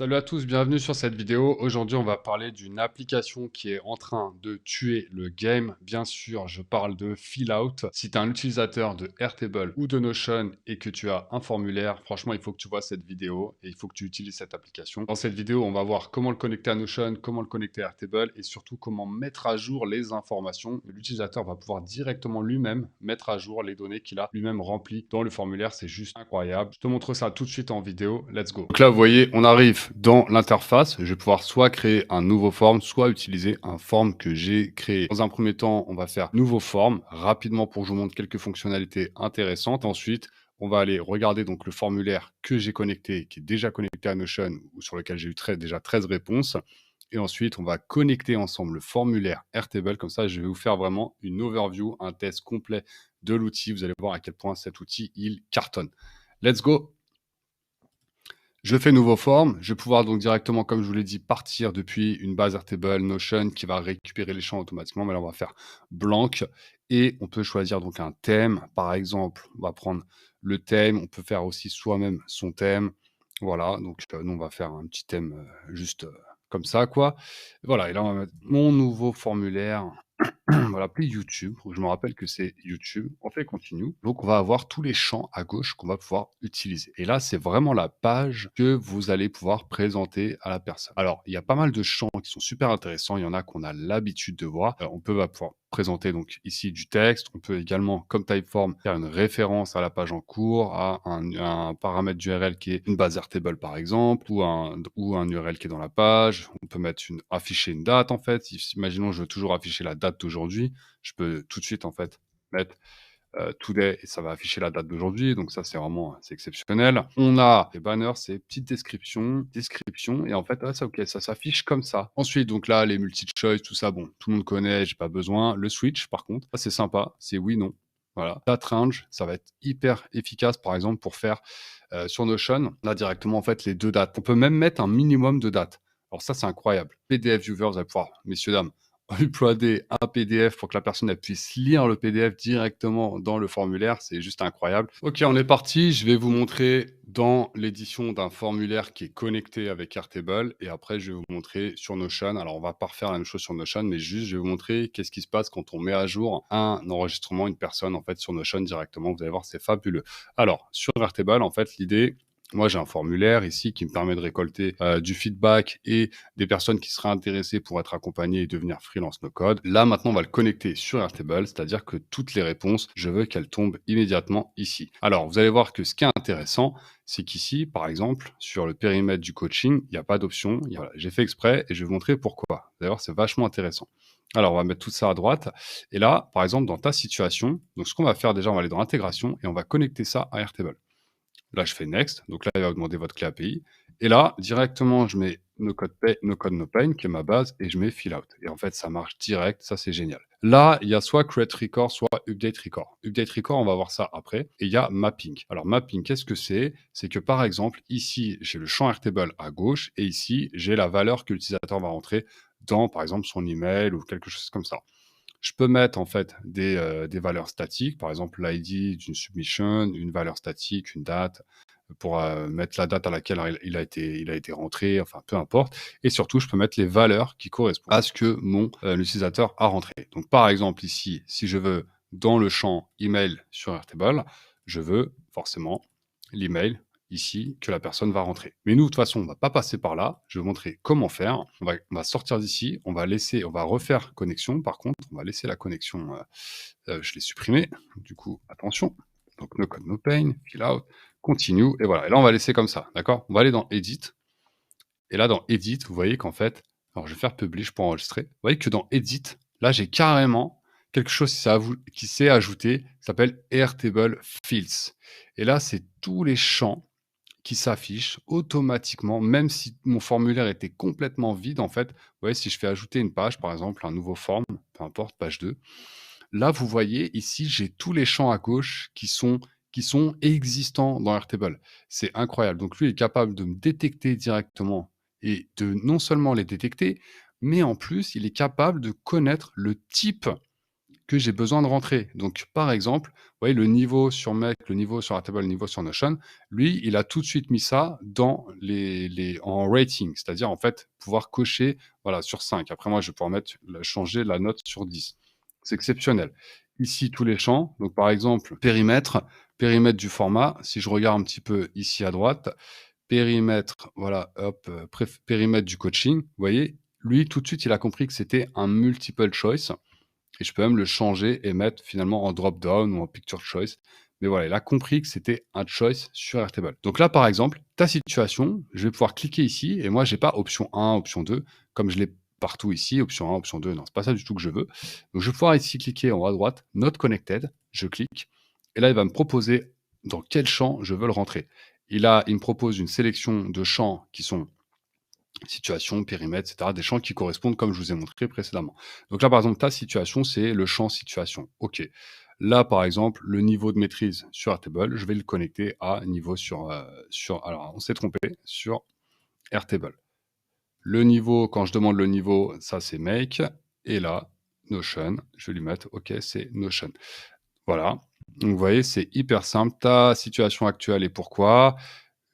Salut à tous, bienvenue sur cette vidéo. Aujourd'hui, on va parler d'une application qui est en train de tuer le game. Bien sûr, je parle de Fillout. Si tu es un utilisateur de Airtable ou de Notion et que tu as un formulaire, franchement, il faut que tu vois cette vidéo et il faut que tu utilises cette application. Dans cette vidéo, on va voir comment le connecter à Notion, comment le connecter à Airtable et surtout comment mettre à jour les informations. L'utilisateur va pouvoir directement lui-même mettre à jour les données qu'il a lui-même remplies dans le formulaire. C'est juste incroyable. Je te montre ça tout de suite en vidéo. Let's go. Donc là, vous voyez, on arrive dans l'interface. Je vais pouvoir soit créer un nouveau form, soit utiliser un form que j'ai créé. Dans un premier temps, on va faire nouveau form rapidement pour que je vous montre quelques fonctionnalités intéressantes. Ensuite, on va aller regarder donc le formulaire que j'ai connecté, qui est déjà connecté à Notion ou sur lequel j'ai eu déjà 13 réponses. Et ensuite, on va connecter ensemble le formulaire Airtable. Comme ça, je vais vous faire vraiment une overview, un test complet de l'outil. Vous allez voir à quel point cet outil, il cartonne. Let's go. Je fais nouveau form. Je vais pouvoir donc directement, comme je vous l'ai dit, partir depuis une base Airtable Notion qui va récupérer les champs automatiquement. Mais là, on va faire blanc et on peut choisir donc un thème. Par exemple, on va prendre le thème. On peut faire aussi soi-même son thème. Voilà. Donc, nous, on va faire un petit thème juste comme ça, quoi. Voilà. Et là, on va mettre mon nouveau formulaire. On va l'appeler YouTube. Je me rappelle que c'est YouTube. On fait continue. Donc, on va avoir tous les champs à gauche qu'on va pouvoir utiliser. Et là, c'est vraiment la page que vous allez pouvoir présenter à la personne. Alors, il y a pas mal de champs qui sont super intéressants. Il y en a qu'on a l'habitude de voir. On va pouvoir présenter donc ici du texte. On peut également, comme Typeform, faire une référence à la page en cours, à un paramètre d'URL qui est une base Airtable par exemple, ou un URL qui est dans la page. On peut afficher une date en fait. Imaginons je veux toujours afficher la date d'aujourd'hui, je peux tout de suite en fait mettre today et ça va afficher la date d'aujourd'hui. Donc ça c'est exceptionnel. On a les banners, c'est petite description et en fait ok, ça s'affiche comme ça. Ensuite donc là les multi-choice, tout ça, bon, tout le monde connaît, j'ai pas besoin. Le switch par contre, ça c'est sympa, c'est oui non. Voilà, date range, ça va être hyper efficace par exemple pour faire sur Notion, là directement en fait les deux dates. On peut même mettre un minimum de dates. Alors ça c'est incroyable. PDF viewer, vous allez pouvoir, messieurs dames, uploader un PDF pour que la personne elle puisse lire le PDF directement dans le formulaire, c'est juste incroyable. Ok, on est parti. Je vais vous montrer dans l'édition d'un formulaire qui est connecté avec Airtable et après je vais vous montrer sur Notion. Alors on va pas refaire la même chose sur Notion, mais juste je vais vous montrer qu'est-ce qui se passe quand on met à jour un enregistrement, une personne en fait sur Notion directement. Vous allez voir, c'est fabuleux. Alors sur Airtable, en fait, l'idée, moi, j'ai un formulaire ici qui me permet de récolter du feedback et des personnes qui seraient intéressées pour être accompagnées et devenir freelance no code. Là, maintenant, on va le connecter sur Airtable, c'est-à-dire que toutes les réponses, je veux qu'elles tombent immédiatement ici. Alors, vous allez voir que ce qui est intéressant, c'est qu'ici, par exemple, sur le périmètre du coaching, il n'y a pas d'option. Voilà, j'ai fait exprès et je vais vous montrer pourquoi. D'ailleurs, c'est vachement intéressant. Alors, on va mettre tout ça à droite. Et là, par exemple, dans ta situation, donc ce qu'on va faire déjà, on va aller dans l'intégration et on va connecter ça à Airtable. Là, je fais Next. Donc là, il va vous demander votre clé API. Et là, directement, je mets no code, no code, no pain, qui est ma base, et je mets fill out. Et en fait, ça marche direct. Ça, c'est génial. Là, il y a soit create record, soit update record. Update record, on va voir ça après. Et il y a mapping. Alors, mapping, qu'est-ce que c'est? C'est que par exemple, ici, j'ai le champ Airtable à gauche, et ici, j'ai la valeur que l'utilisateur va rentrer dans, par exemple, son email ou quelque chose comme ça. Je peux mettre en fait des valeurs statiques, par exemple l'ID d'une submission, une valeur statique, une date, pour mettre la date à laquelle il a été rentré, enfin peu importe. Et surtout, je peux mettre les valeurs qui correspondent à ce que mon utilisateur a rentré. Donc par exemple ici, si je veux dans le champ email sur Airtable, je veux forcément l'email ici que la personne va rentrer. Mais nous, de toute façon, on va pas passer par là. Je vais vous montrer comment faire. On va sortir d'ici. On va refaire connexion. Par contre, on va laisser la connexion. Je l'ai supprimée. Du coup, attention. Donc, no code, no pain, fill out, continue. Et voilà. Et là, on va laisser comme ça. D'accord? On va aller dans Edit. Et là, dans Edit, vous voyez qu'en fait, alors je vais faire Publish pour enregistrer. Vous voyez que dans Edit, là, j'ai carrément quelque chose qui s'est ajouté, qui s'appelle Airtable Fields. Et là, c'est tous les champs qui s'affiche automatiquement, même si mon formulaire était complètement vide, en fait. Vous voyez, si je fais ajouter une page, par exemple, un nouveau form, peu importe, page 2, là, vous voyez, ici, j'ai tous les champs à gauche qui sont existants dans Airtable. C'est incroyable. Donc, lui est capable de me détecter directement et de non seulement les détecter, mais en plus, il est capable de connaître le type que j'ai besoin de rentrer. Donc, par exemple, vous voyez le niveau sur Make, le niveau sur Airtable, le niveau sur Notion, lui, il a tout de suite mis ça dans en rating, c'est-à-dire en fait pouvoir cocher voilà, sur 5. Après, moi, je vais pouvoir changer la note sur 10. C'est exceptionnel. Ici, tous les champs. Donc, par exemple, périmètre du format. Si je regarde un petit peu ici à droite, périmètre, voilà, hop, périmètre du coaching. Vous voyez, lui, tout de suite, il a compris que c'était un multiple choice. Et je peux même le changer et mettre finalement en drop-down ou en picture choice. Mais voilà, il a compris que c'était un choice sur Airtable. Donc là, par exemple, ta situation, je vais pouvoir cliquer ici et moi, j'ai pas option 1, option 2, comme je l'ai partout ici, option 1, option 2. Non, c'est pas ça du tout que je veux. Donc, je vais pouvoir ici cliquer en haut à droite, Not Connected. Je clique et là, il va me proposer dans quel champ je veux le rentrer. Il me propose une sélection de champs qui sont situation, périmètre, et cetera, des champs qui correspondent comme je vous ai montré précédemment. Donc là, par exemple, ta situation, c'est le champ situation. OK. Là, par exemple, le niveau de maîtrise sur Airtable, je vais le connecter à niveau alors, on s'est trompé, sur Airtable. Le niveau, quand je demande le niveau, ça, c'est Make. Et là, Notion, je vais lui mettre OK, c'est Notion. Voilà. Donc, vous voyez, c'est hyper simple. Ta situation actuelle et pourquoi.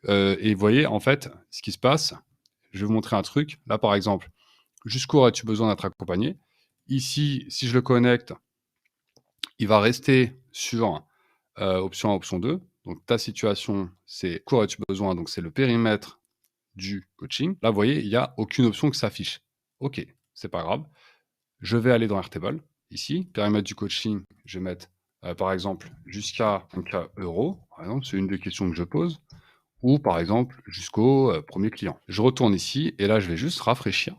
Et vous voyez, en fait, ce qui se passe, je vais vous montrer un truc. Là, par exemple, jusqu'où aurais-tu besoin d'être accompagné? Ici, si je le connecte, il va rester sur option 1, option 2. Donc, ta situation, c'est quoi aurais-tu besoin? Donc, c'est le périmètre du coaching. Là, vous voyez, il n'y a aucune option qui s'affiche. OK, c'est pas grave. Je vais aller dans Airtable. Ici, périmètre du coaching, je vais mettre, par exemple, jusqu'à 1K euros. Par exemple, c'est une des questions que je pose. Ou par exemple, jusqu'au premier client. Je retourne ici et là, je vais juste rafraîchir.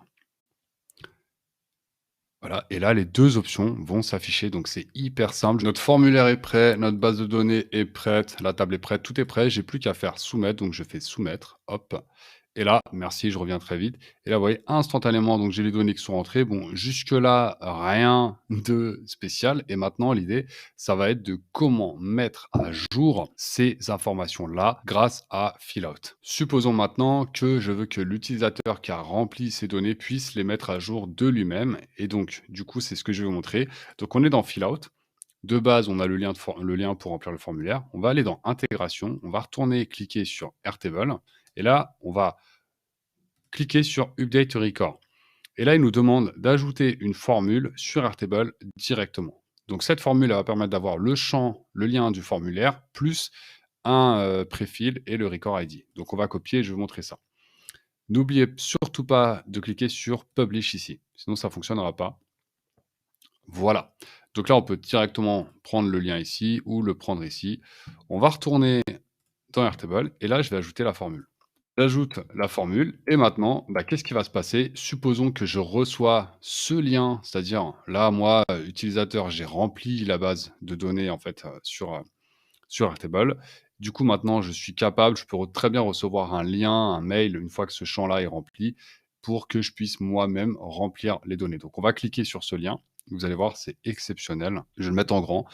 Voilà, et là, les 2 options vont s'afficher, donc c'est hyper simple. Notre formulaire est prêt, notre base de données est prête, la table est prête, tout est prêt. J'ai plus qu'à faire soumettre, donc je fais soumettre, hop. Et là, merci, je reviens très vite. Et là, vous voyez, instantanément, donc j'ai les données qui sont rentrées. Bon, jusque-là, rien de spécial. Et maintenant, l'idée, ça va être de comment mettre à jour ces informations-là grâce à Fillout. Supposons maintenant que je veux que l'utilisateur qui a rempli ces données puisse les mettre à jour de lui-même. Et donc, du coup, c'est ce que je vais vous montrer. Donc, on est dans Fillout. De base, on a le lien pour remplir le formulaire. On va aller dans Intégration. On va retourner cliquer sur Airtable. Et là, on va cliquer sur Update Record. Et là, il nous demande d'ajouter une formule sur Airtable directement. Donc cette formule elle va permettre d'avoir le champ, le lien du formulaire, plus un préfill et le record ID. Donc on va copier, je vais vous montrer ça. N'oubliez surtout pas de cliquer sur Publish ici, sinon ça ne fonctionnera pas. Voilà. Donc là, on peut directement prendre le lien ici ou le prendre ici. On va retourner dans Airtable et là, je vais ajouter la formule. J'ajoute la formule et maintenant, bah, qu'est-ce qui va se passer? Supposons que je reçois ce lien, c'est-à-dire là, moi, utilisateur, j'ai rempli la base de données en fait sur Airtable. Du coup, maintenant, je suis capable, je peux très bien recevoir un lien, un mail une fois que ce champ-là est rempli pour que je puisse moi-même remplir les données. Donc, on va cliquer sur ce lien. Vous allez voir, c'est exceptionnel. Je vais le mettre en grand.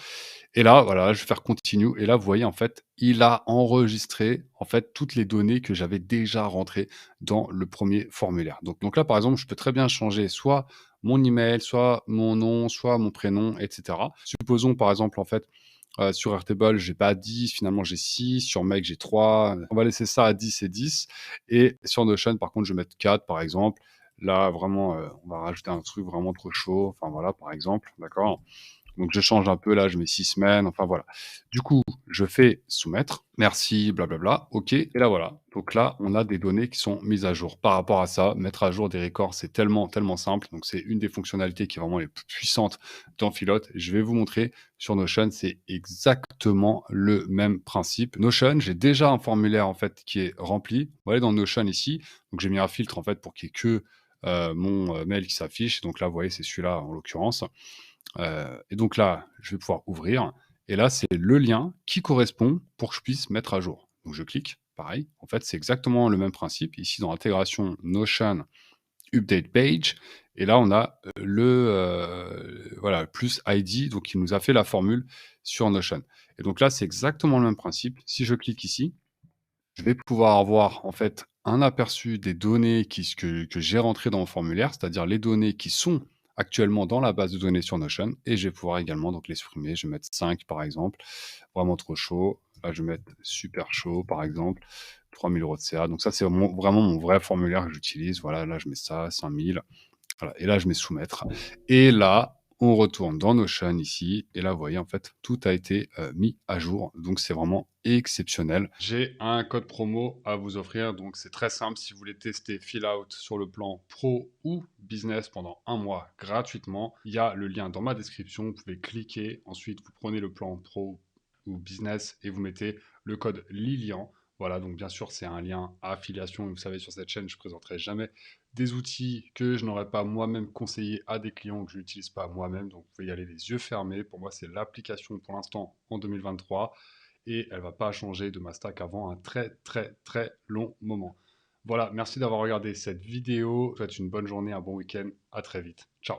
Et là, voilà, je vais faire continue. Et là, vous voyez, en fait, il a enregistré en fait toutes les données que j'avais déjà rentrées dans le premier formulaire. Donc là, par exemple, je peux très bien changer soit mon email, soit mon nom, soit mon prénom, etc. Supposons, par exemple, en fait, sur Airtable, j'ai pas 10, finalement j'ai 6, sur Make j'ai 3. On va laisser ça à 10 et 10. Et sur Notion, par contre, je vais mettre 4, par exemple. Là, vraiment, on va rajouter un truc vraiment trop chaud. Enfin, voilà, par exemple, d'accord? Donc je change un peu, là, je mets 6 semaines, enfin voilà. Du coup, je fais soumettre, merci, blablabla, OK, et là voilà. Donc là, on a des données qui sont mises à jour. Par rapport à ça, mettre à jour des records, c'est tellement, tellement simple. Donc c'est une des fonctionnalités qui est vraiment les plus puissantes dans Philot. Je vais vous montrer sur Notion, c'est exactement le même principe. Notion, j'ai déjà un formulaire en fait qui est rempli. Vous voyez dans Notion ici, donc j'ai mis un filtre en fait pour qu'il y ait que mon mail qui s'affiche. Donc là, vous voyez, c'est celui-là en l'occurrence. Et donc là, je vais pouvoir ouvrir. Et là, c'est le lien qui correspond pour que je puisse mettre à jour. Donc je clique, pareil. En fait, c'est exactement le même principe. Ici, dans intégration Notion Update Page. Et là, on a voilà, plus ID. Donc, il nous a fait la formule sur Notion. Et donc là, c'est exactement le même principe. Si je clique ici, je vais pouvoir avoir en fait un aperçu des données que j'ai rentrées dans le formulaire, c'est-à-dire les données qui sont actuellement dans la base de données sur Notion et je vais pouvoir également donc les supprimer. Je vais mettre 5 par exemple, vraiment trop chaud. Là, je vais mettre super chaud par exemple, 3000 € de CA. Donc ça, c'est vraiment mon vrai formulaire que j'utilise. Voilà, là, je mets ça, 5000. Voilà, et là, je mets soumettre. Et là, on retourne dans Notion ici. Et là, vous voyez, en fait, tout a été mis à jour. Donc, c'est vraiment exceptionnel. J'ai un code promo à vous offrir. Donc, c'est très simple. Si vous voulez tester Fillout sur le plan pro ou business pendant un mois gratuitement, il y a le lien dans ma description. Vous pouvez cliquer. Ensuite, vous prenez le plan pro ou business et vous mettez le code Lilian. Voilà, donc bien sûr, c'est un lien à affiliation. Et vous savez, sur cette chaîne, je ne présenterai jamais des outils que je n'aurais pas moi-même conseillé à des clients que je n'utilise pas moi-même. Donc, vous pouvez y aller les yeux fermés. Pour moi, c'est l'application pour l'instant en 2023 et elle ne va pas changer de ma stack avant un très, très, très long moment. Voilà, merci d'avoir regardé cette vidéo. Je vous souhaite une bonne journée, un bon week-end. À très vite. Ciao.